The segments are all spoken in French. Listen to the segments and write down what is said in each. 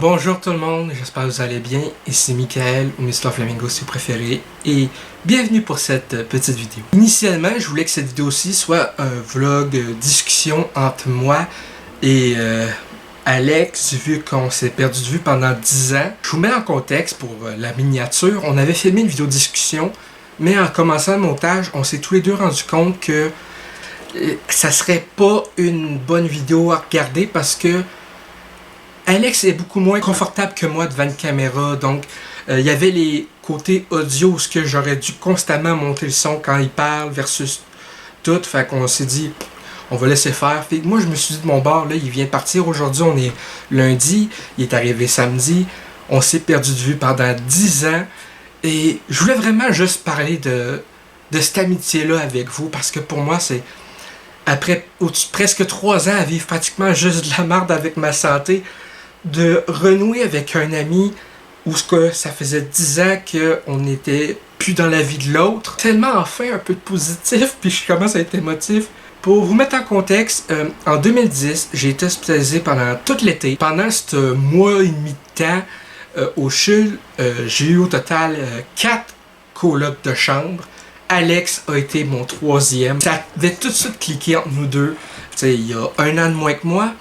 Bonjour tout le monde, j'espère que vous allez bien. Ici Michael ou Mr Flamingo si vous préférez et bienvenue pour cette petite vidéo. Initialement, je voulais que cette vidéo-ci soit un vlog discussion entre moi et Alex, vu qu'on s'est perdu de vue pendant 10 ans. Je vous mets en contexte pour la miniature. On avait filmé une vidéo discussion, mais en commençant le montage, on s'est tous les deux rendu compte que ça serait pas une bonne vidéo à regarder parce que Alex est beaucoup moins confortable que moi devant une caméra, donc il y avait les côtés audio où j'aurais dû constamment monter le son quand il parle versus tout, fait qu'on s'est dit on va laisser faire. Fait, moi je me suis dit de mon bord, là il vient de partir aujourd'hui, on est lundi, il est arrivé samedi, on s'est perdu de vue pendant 10 ans et je voulais vraiment juste parler de cette amitié-là avec vous parce que pour moi c'est après presque 3 ans à vivre pratiquement juste de la merde avec ma santé, de renouer avec un ami où ça faisait 10 ans qu'on n'était plus dans la vie de l'autre. Tellement enfin un peu de positif, puis je commence à être émotif. Pour vous mettre en contexte, en 2010, j'ai été hospitalisé pendant tout l'été. Pendant ce mois et demi de temps, au CHUL, j'ai eu au total 4 colocs de chambre. Alex a été mon 3e. Ça avait tout de suite cliqué entre nous deux. T'sais, il y a 1 an de moins que moi.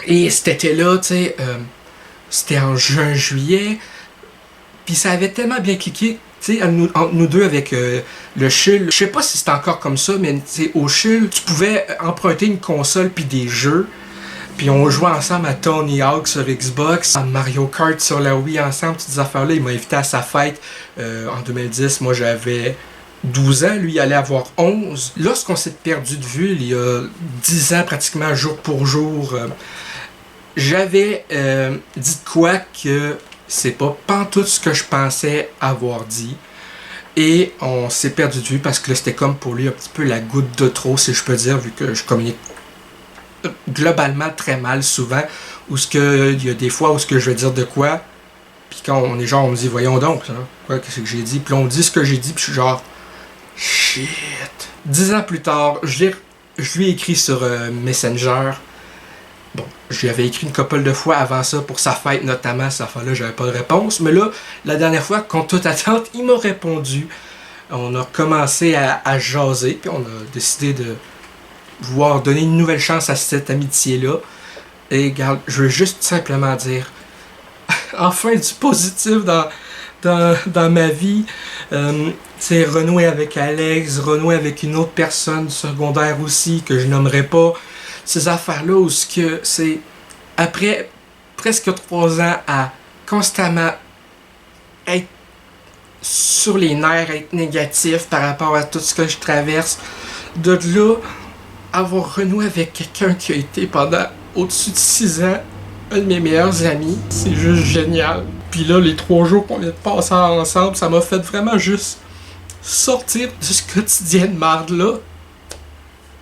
Et cet été-là, c'était en juin-juillet. Puis ça avait tellement bien cliqué, entre nous deux avec le CHUL. Je sais pas si c'est encore comme ça, mais au CHUL, tu pouvais emprunter une console puis des jeux. Puis on jouait ensemble à Tony Hawk sur Xbox, à Mario Kart sur la Wii ensemble, toutes ces affaires-là. Il m'a invité à sa fête en 2010. Moi, j'avais 12 ans, lui, il allait avoir 11. Lorsqu'on s'est perdu de vue, il y a 10 ans, pratiquement jour pour jour, j'avais dit de quoi que c'est pas pantoute ce que je pensais avoir dit. Et on s'est perdu de vue parce que là, c'était comme pour lui un petit peu la goutte de trop, si je peux dire, vu que je communique globalement très mal souvent, où il y a des fois où je vais dire de quoi, puis quand on est genre, on me dit, voyons donc, hein, quoi, qu'est-ce que j'ai dit, puis on dit ce que j'ai dit, puis je suis genre, shit. 10 ans plus tard, je lui ai écrit sur Messenger. Bon, je lui avais écrit une couple de fois avant ça, pour sa fête notamment, cette fois-là, j'avais pas de réponse, mais là, la dernière fois, contre toute attente, il m'a répondu. On a commencé à jaser, puis on a décidé de vouloir donner une nouvelle chance à cette amitié-là. Et regarde, je veux juste simplement dire enfin du positif dans ma vie. Renouer avec Alex, renouer avec une autre personne secondaire aussi, que je nommerai pas. Ces affaires-là où c'est après presque 3 ans à constamment être sur les nerfs, être négatif par rapport à tout ce que je traverse. De là, avoir renoué avec quelqu'un qui a été pendant au-dessus de 6 ans un de mes meilleurs amis, c'est juste génial. Puis là, les 3 jours qu'on vient de passer ensemble, ça m'a fait vraiment juste sortir de ce quotidien de marde-là.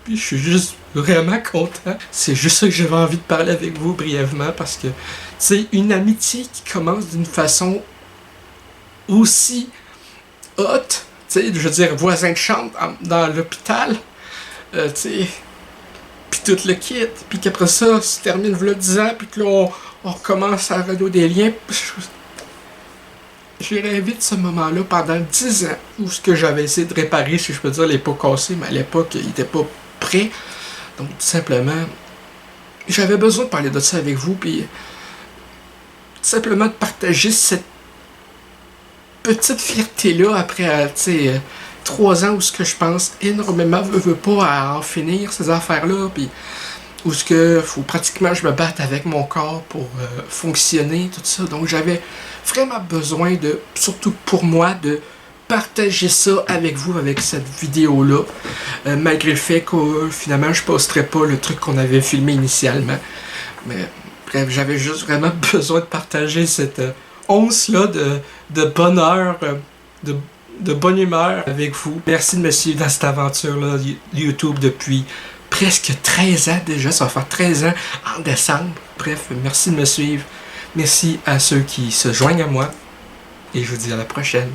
Puis je suis juste vraiment content. C'est juste ça que j'avais envie de parler avec vous brièvement parce que c'est une amitié qui commence d'une façon aussi haute. Je veux dire, voisin de chambre dans l'hôpital. Puis tout le kit, puis qu'après ça se termine v'là 10 ans, puis que là on recommence à renouer des liens. J'ai rêvé de ce moment-là pendant 10 ans, où ce que j'avais essayé de réparer, si je peux dire, les pots cassés, mais à l'époque il était pas prêt. Donc tout simplement, j'avais besoin de parler de ça avec vous, puis tout simplement de partager cette petite fierté-là après, 3 ans où ce que je pense énormément veut pas à en finir ces affaires-là, puis où ce que faut pratiquement je me batte avec mon corps pour fonctionner, tout ça. Donc j'avais vraiment besoin de, surtout pour moi, de partager ça avec vous, avec cette vidéo-là, malgré le fait que finalement je posterai pas le truc qu'on avait filmé initialement. Mais bref, j'avais juste vraiment besoin de partager cette once-là de bonheur, de bonne humeur avec vous. Merci de me suivre dans cette aventure-là YouTube depuis presque 13 ans déjà. Ça va faire 13 ans en décembre. Bref, merci de me suivre. Merci à ceux qui se joignent à moi. Et je vous dis à la prochaine.